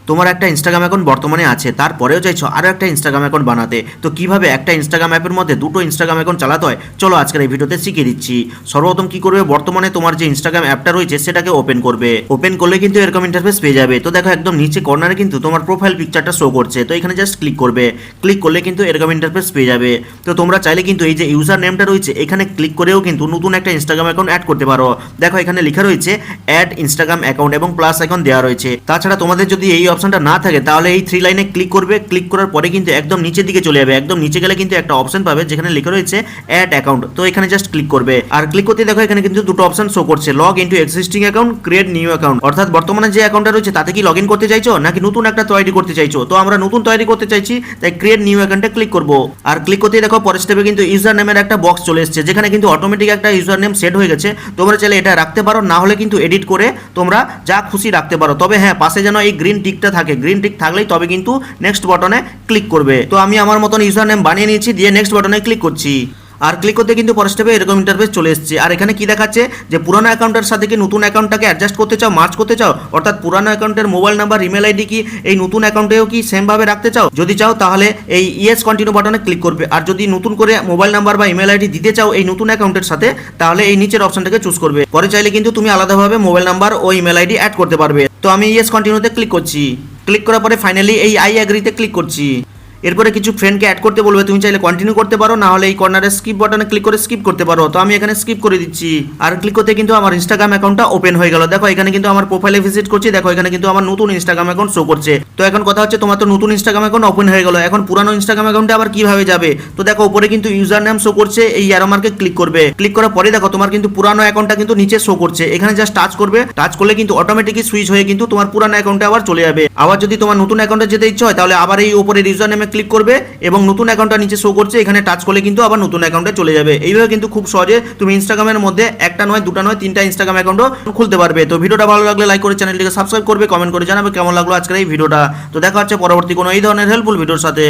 তোমার একটা Instagram account বর্তমানে আছে, তারপরেও চাইছো আরও একটা ইনস্টাগ্রাম অ্যাকাউন্ট বানাতে, তো কিভাবে একটা ইনস্টাগ্রাম অ্যাপের মধ্যে দুটো ইনস্টাগ্রাম অ্যাকাউন্ট চালাতে হয় চলো আজকের এই ভিডিওতে শিখিয়ে দিচ্ছি। সর্বপ্রথম কি করবে, বর্তমানে তোমার যে ইনস্টাগ্রাম অ্যাপটা রয়েছে সেটাকে ওপেন করবে। ওপেন করলে কিন্তু এরকম ইন্টারফেস পেয়ে যাবে। তো দেখো একদম নিচে কর্নারে কিন্তু তোমার প্রোফাইল পিকচারটা শো করছে, তো এখানে জাস্ট ক্লিক করবে। ক্লিক করলে কিন্তু এরকম ইন্টারফেস পেয়ে যাবে। তো তোমরা চাইলে কিন্তু এই যে ইউজার নেমটা রয়েছে এখানে ক্লিক করেও কিন্তু নতুন একটা ইনস্টাগ্রাম অ্যাকাউন্ট অ্যাড করতে পারো। দেখো এখানে লেখা রয়েছে অ্যাড ইনস্টাগ্রাম অ্যাকাউন্ট এবং প্লাস আইকন দেওয়া রয়েছে। তাছাড়া তোমাদের যদি এই অপশনটা না থাকে তাহলে এই থ্রি লাইনে ক্লিক করবে। ক্লিক করার পরে কিন্তু একদম নিচের দিকে চলে যাবে। একদম নিচে গেলে কিন্তু একটা অপশন পাবে যেখানে লেখা রয়েছে অ্যাড অ্যাকাউন্ট, তো এখানে জাস্ট ক্লিক করবে। আর ক্লিক করতে দেখো এখানে কিন্তু দুটো অপশন শো করছে, log into existing account, create new account. অর্থাৎ বর্তমানে যে অ্যাকাউন্টটা রয়েছে তাতে কি লগ ইন করতে চাইছো নাকি নতুন একটা তৈরি করতে চাইছো। তো আমরা নতুন তৈরি করতে চাইছি, তাই ক্রিয়েট নিউ অ্যাকাউন্টে ক্লিক করব। আর ক্লিক করতে দেখো পরের স্টেপে কিন্তু ইউজার নেমের একটা বক্স চলে এসেছে, যেখানে কিন্তু অটোমেটিক একটা ইউজার নেম সেট হয়ে গেছে। তোমরা চাইলে এটা রাখতে পারো, না হলে কিন্তু এডিট করে তোমরা যা খুশি রাখতে পারো। তবে হ্যাঁ, পাশে যেন এই গ্রিন টিকটা থাকে, গ্রিন টিক থাকলেই তবে কিন্তু নেক্সট বাটনে ক্লিক করবে। তো আমি আমার মতন ইউজার নেম বানিয়ে নিয়েছি, দিয়ে নেক্সট বাটনে ক্লিক করছি। আর ক্লিক করতে কিন্তু পরের স্টেপে এরকম ইন্টারফেস চলে এসেছে। আর এখানে কি দেখাচ্ছে যে পুরানো অ্যাকাউন্টের সাথে কি নতুন অ্যাকাউন্টটাকে অ্যাডজাস্ট করতে চাও, মার্চ করতে চাও, অর্থাৎ পুরানো অ্যাকাউন্টের মোবাইল নাম্বার, ইমেল আইডি কি এই নতুন অ্যাকাউন্টেও কি সেমভাবে রাখতে চাও। যদি চাও তাহলে এই ইয়েস কন্টিনিউ বাটনে ক্লিক করবে। আর যদি নতুন করে মোবাইল নাম্বার বা ইমেল আইডি দিতে চাও এই নতুন অ্যাকাউন্টের সাথে, তাহলে এই নিচের অপশনটাকে চুজ করবে। পরে চাইলে কিন্তু তুমি আলাদাভাবে মোবাইল নাম্বার ও ইমেল আইডি অ্যাড করতে পারবে। তো আমি ইয়েস কন্টিনিউতে ক্লিক করছি। ক্লিক করার পরে ফাইনালি এই আই অ্যাগ্রিতে ক্লিক করছি। এরপরে কিছু ফ্রেন্ডকে অ্যাড করতে বলবে, তুমি চাইলে কন্টিনিউ করতে পারো, না হলে এই কর্নারে স্কিপ বাটনে ক্লিক করে স্কিপ করতে পারো। তো আমি এখানে স্কিপ করে দিচ্ছি। আর ক্লিক করতে কিন্তু আমার ইনস্টাগ্রাম অ্যাকাউন্টটা ওপেন হয়ে গেল। দেখো এখানে কিন্তু আমার প্রোফাইলে ভিজিট করছি, দেখো এখানে কিন্তু আমার নতুন ইনস্টাগ্রাম অ্যাকাউন্ট শো করছে। তো এখন কথা হচ্ছে, তোমার তো নতুন ইনস্টাগ্রাম অ্যাকাউন্ট ওপেন হয়ে গেল, এখন পুরানো ইনস্টাগ্রাম অ্যাকাউন্টে আবার কিভাবে যাবে। তো দেখো উপরে কিন্তু ইউজার নেম শো করছে, এই অ্যারো মার্কে ক্লিক করবে। ক্লিক করার পরে দেখো তোমার কিন্তু পুরানো অ্যাকাউন্টটা কিন্তু নিচে শো করছে, এখানে জাস্ট টাচ করবে। টাচ করলে কিন্তু অটোমেটিকলি সুইচ হয়ে কিন্তু তোমার পুরানো অ্যাকাউন্টে আবার চলে যাবে। আবার যদি তোমার নতুন অ্যাকাউন্টে যেতে ইচ্ছে হয় তাহলে আবার এই উপরের ইউজার নেমে ক্লিক করবে এবং নতুন অ্যাকাউন্টটা নিচে শো করছে, এখানে টাচ করলে কিন্তু আবার নতুন অ্যাকাউন্টে চলে যাবে। এইভাবে কিন্তু খুব সহজে তুমি ইনস্টাগ্রামের মধ্যে একটা নয়, দুটা নয়, তিনটা ইনস্টাগ্রাম অ্যাকাউন্টও খুলতে পারবে। তো ভিডিওটা ভালো লাগলে লাইক করে চ্যানেলটিকে সাবস্ক্রাইব করবে, কমেন্ট করে জানাবে কেমন লাগলো আজকের এই ভিডিওটা। তো দেখা হচ্ছে পরবর্তী কোনো এই ধরনের হেল্পফুল ভিডিওর সাথে।